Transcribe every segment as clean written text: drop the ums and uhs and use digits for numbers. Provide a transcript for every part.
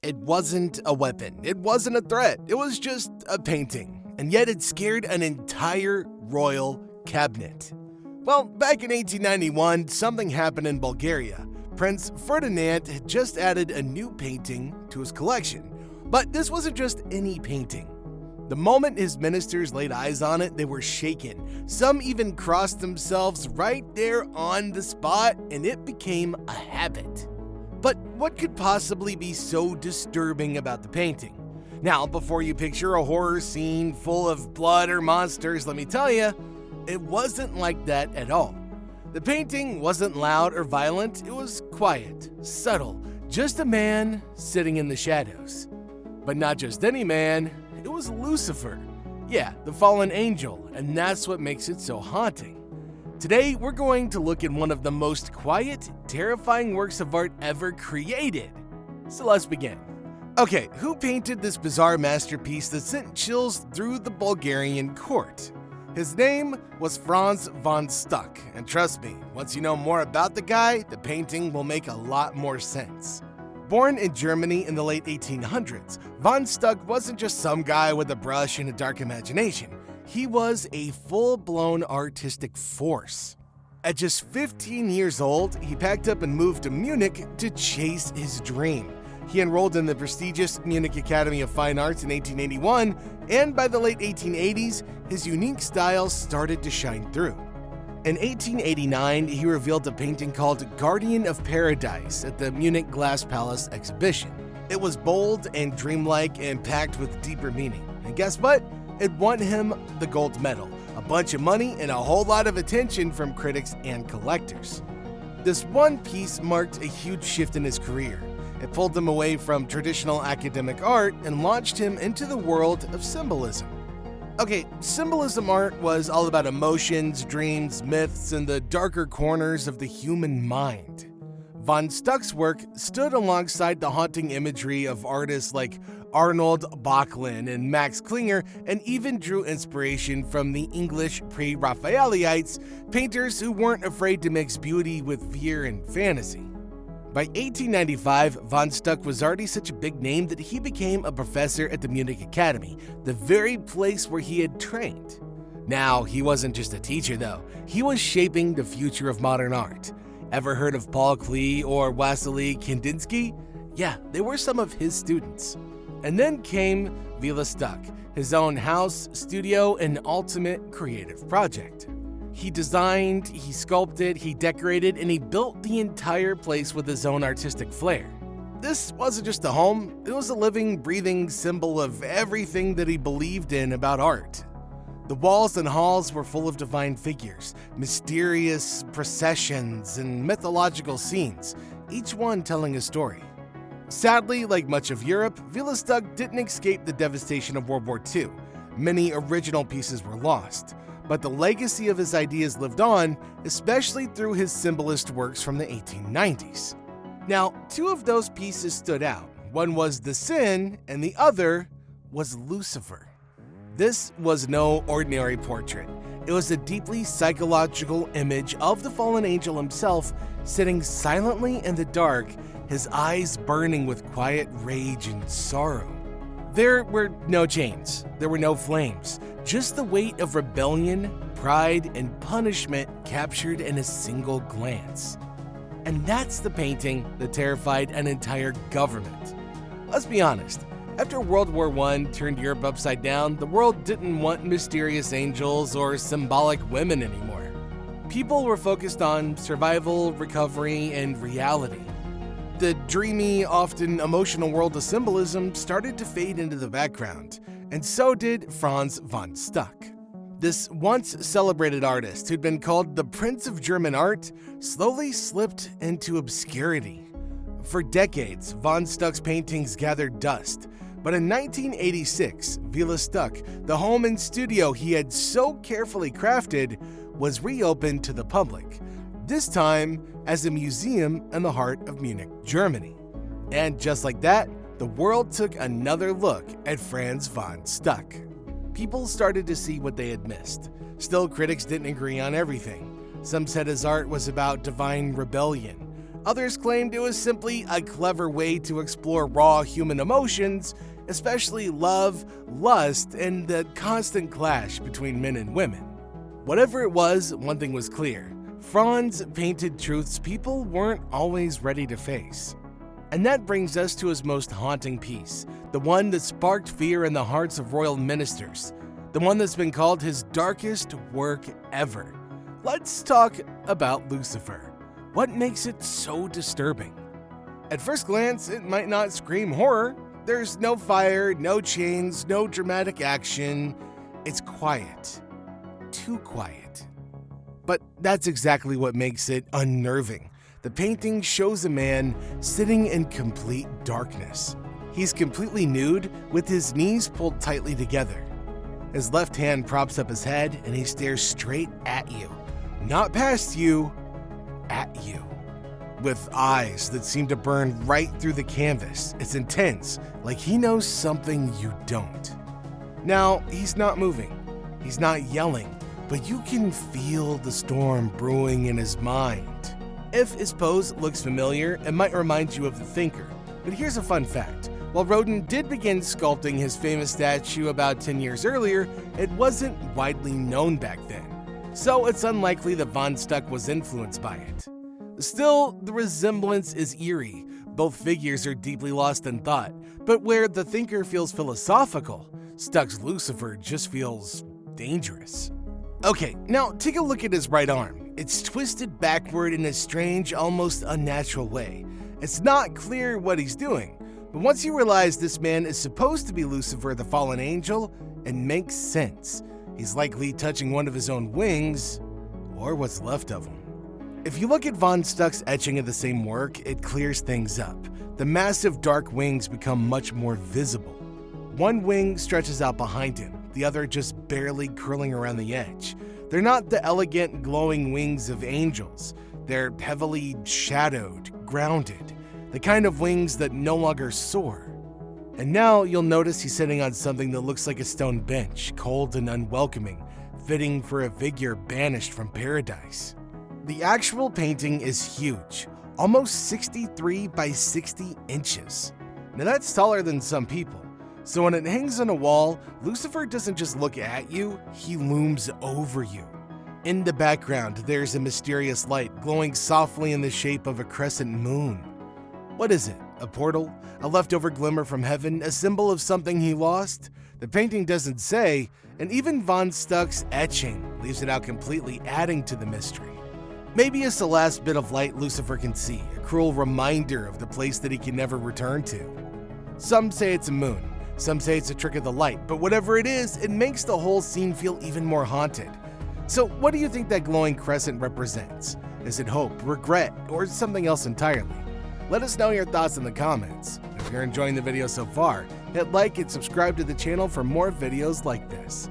It wasn't a weapon, it wasn't a threat, it was just a painting, and yet it scared an entire royal cabinet. Well, back in 1891, something happened in Bulgaria. Prince Ferdinand had just added a new painting to his collection. But this wasn't just any painting. The moment his ministers laid eyes on it, they were shaken. Some even crossed themselves right there on the spot, and it became a habit. But what could possibly be so disturbing about the painting? Now, before you picture a horror scene full of blood or monsters, let me tell you, it wasn't like that at all. The painting wasn't loud or violent, it was quiet, subtle, just a man sitting in the shadows. But not just any man, it was Lucifer. Yeah, the fallen angel, and that's what makes it so haunting. Today, we're going to look at one of the most quiet, terrifying works of art ever created. So let's begin. Okay, who painted this bizarre masterpiece that sent chills through the Bulgarian court? His name was Franz von Stuck, and trust me, once you know more about the guy, the painting will make a lot more sense. Born in Germany in the late 1800s, von Stuck wasn't just some guy with a brush and a dark imagination. He was a full-blown artistic force. At just 15 years old, he packed up and moved to Munich to chase his dream. He enrolled in the prestigious Munich Academy of Fine Arts in 1881, and by the late 1880s, his unique style started to shine through. In 1889, he revealed a painting called Guardian of Paradise at the Munich Glass Palace exhibition. It was bold and dreamlike and packed with deeper meaning. And guess what? It won him the gold medal, a bunch of money, and a whole lot of attention from critics and collectors. This one piece marked a huge shift in his career. It pulled him away from traditional academic art and launched him into the world of symbolism. Okay, symbolism art was all about emotions, dreams, myths, and the darker corners of the human mind. Von Stuck's work stood alongside the haunting imagery of artists like Arnold Böcklin and Max Klinger, and even drew inspiration from the English pre-Raphaelites, painters who weren't afraid to mix beauty with fear and fantasy. By 1895, von Stuck was already such a big name that he became a professor at the Munich Academy, the very place where he had trained. Now, he wasn't just a teacher though, he was shaping the future of modern art. Ever heard of Paul Klee or Wassily Kandinsky? Yeah, they were some of his students. And then came Villa Stuck, his own house, studio, and ultimate creative project. He designed, he sculpted, he decorated, and he built the entire place with his own artistic flair. This wasn't just a home, it was a living, breathing symbol of everything that he believed in about art. The walls and halls were full of divine figures, mysterious processions, and mythological scenes, each one telling a story. Sadly, like much of Europe, Villa Stuck didn't escape the devastation of World War II. Many original pieces were lost, but the legacy of his ideas lived on, especially through his symbolist works from the 1890s. Now, two of those pieces stood out. One was the Sin, and the other was Lucifer. This was no ordinary portrait. It was a deeply psychological image of the fallen angel himself, sitting silently in the dark, his eyes burning with quiet rage and sorrow. There were no chains, there were no flames, just the weight of rebellion, pride, and punishment captured in a single glance. And that's the painting that terrified an entire government. Let's be honest, after World War I turned Europe upside down, the world didn't want mysterious angels or symbolic women anymore. People were focused on survival, recovery, and reality. The dreamy, often emotional world of symbolism started to fade into the background, and so did Franz von Stuck. This once celebrated artist, who'd been called the Prince of German Art, slowly slipped into obscurity. For decades, von Stuck's paintings gathered dust, but in 1986, Villa Stuck, the home and studio he had so carefully crafted, was reopened to the public, this time as a museum in the heart of Munich, Germany. And just like that, the world took another look at Franz von Stuck. People started to see what they had missed. Still, critics didn't agree on everything. Some said his art was about divine rebellion. Others claimed it was simply a clever way to explore raw human emotions, especially love, lust, and the constant clash between men and women. Whatever it was, one thing was clear. Franz painted truths people weren't always ready to face. And that brings us to his most haunting piece, the one that sparked fear in the hearts of royal ministers, the one that's been called his darkest work ever. Let's talk about Lucifer. What makes it so disturbing? At first glance, it might not scream horror. There's no fire, no chains, no dramatic action. It's quiet. Too quiet. But that's exactly what makes it unnerving. The painting shows a man sitting in complete darkness. He's completely nude with his knees pulled tightly together. His left hand props up his head and he stares straight at you. Not past you, at you. With eyes that seem to burn right through the canvas. It's intense, like he knows something you don't. Now, he's not moving. He's not yelling, but you can feel the storm brewing in his mind. If his pose looks familiar, it might remind you of the thinker. But here's a fun fact. While Rodin did begin sculpting his famous statue about 10 years earlier, it wasn't widely known back then. So it's unlikely that von Stuck was influenced by it. Still, the resemblance is eerie. Both figures are deeply lost in thought, but where the thinker feels philosophical, Stuck's Lucifer just feels dangerous. Okay, now take a look at his right arm. It's twisted backward in a strange, almost unnatural way. It's not clear what he's doing, but once you realize this man is supposed to be Lucifer, the fallen angel, it makes sense. He's likely touching one of his own wings, or what's left of him. If you look at von Stuck's etching of the same work, it clears things up. The massive dark wings become much more visible. One wing stretches out behind him, the other just barely curling around the edge. They're not the elegant, glowing wings of angels. They're heavily shadowed, grounded, the kind of wings that no longer soar. And now you'll notice he's sitting on something that looks like a stone bench, cold and unwelcoming, fitting for a figure banished from paradise. The actual painting is huge, almost 63 by 60 inches. Now that's taller than some people. So when it hangs on a wall, Lucifer doesn't just look at you, he looms over you. In the background, there's a mysterious light glowing softly in the shape of a crescent moon. What is it? A portal? A leftover glimmer from heaven? A symbol of something he lost? The painting doesn't say, and even von Stuck's etching leaves it out completely, adding to the mystery. Maybe it's the last bit of light Lucifer can see, a cruel reminder of the place that he can never return to. Some say it's a moon, some say it's a trick of the light, but whatever it is, it makes the whole scene feel even more haunted. So what do you think that glowing crescent represents? Is it hope, regret, or something else entirely? Let us know your thoughts in the comments. If you're enjoying the video so far, hit like and subscribe to the channel for more videos like this.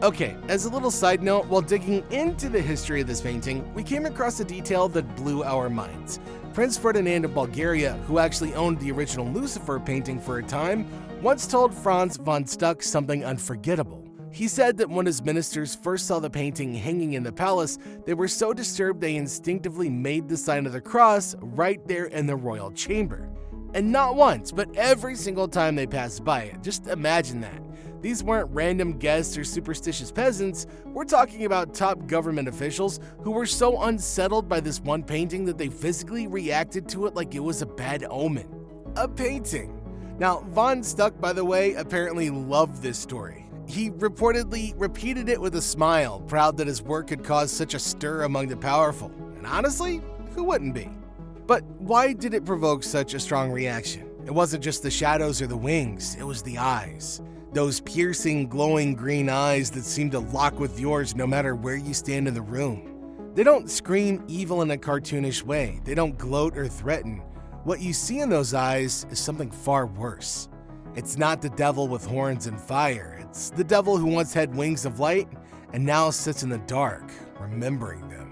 Okay, as a little side note, while digging into the history of this painting, we came across a detail that blew our minds. Prince Ferdinand of Bulgaria, who actually owned the original Lucifer painting for a time, once told Franz von Stuck something unforgettable. He said that when his ministers first saw the painting hanging in the palace, they were so disturbed they instinctively made the sign of the cross right there in the royal chamber. And not once, but every single time they passed by it. Just imagine that. These weren't random guests or superstitious peasants. We're talking about top government officials who were so unsettled by this one painting that they physically reacted to it like it was a bad omen. A painting. Now, von Stuck, by the way, apparently loved this story. He reportedly repeated it with a smile, proud that his work could cause such a stir among the powerful. And honestly, who wouldn't be? But why did it provoke such a strong reaction? It wasn't just the shadows or the wings, it was the eyes. Those piercing, glowing green eyes that seem to lock with yours no matter where you stand in the room. They don't scream evil in a cartoonish way. They don't gloat or threaten. What you see in those eyes is something far worse. It's not the devil with horns and fire. It's the devil who once had wings of light and now sits in the dark, remembering them.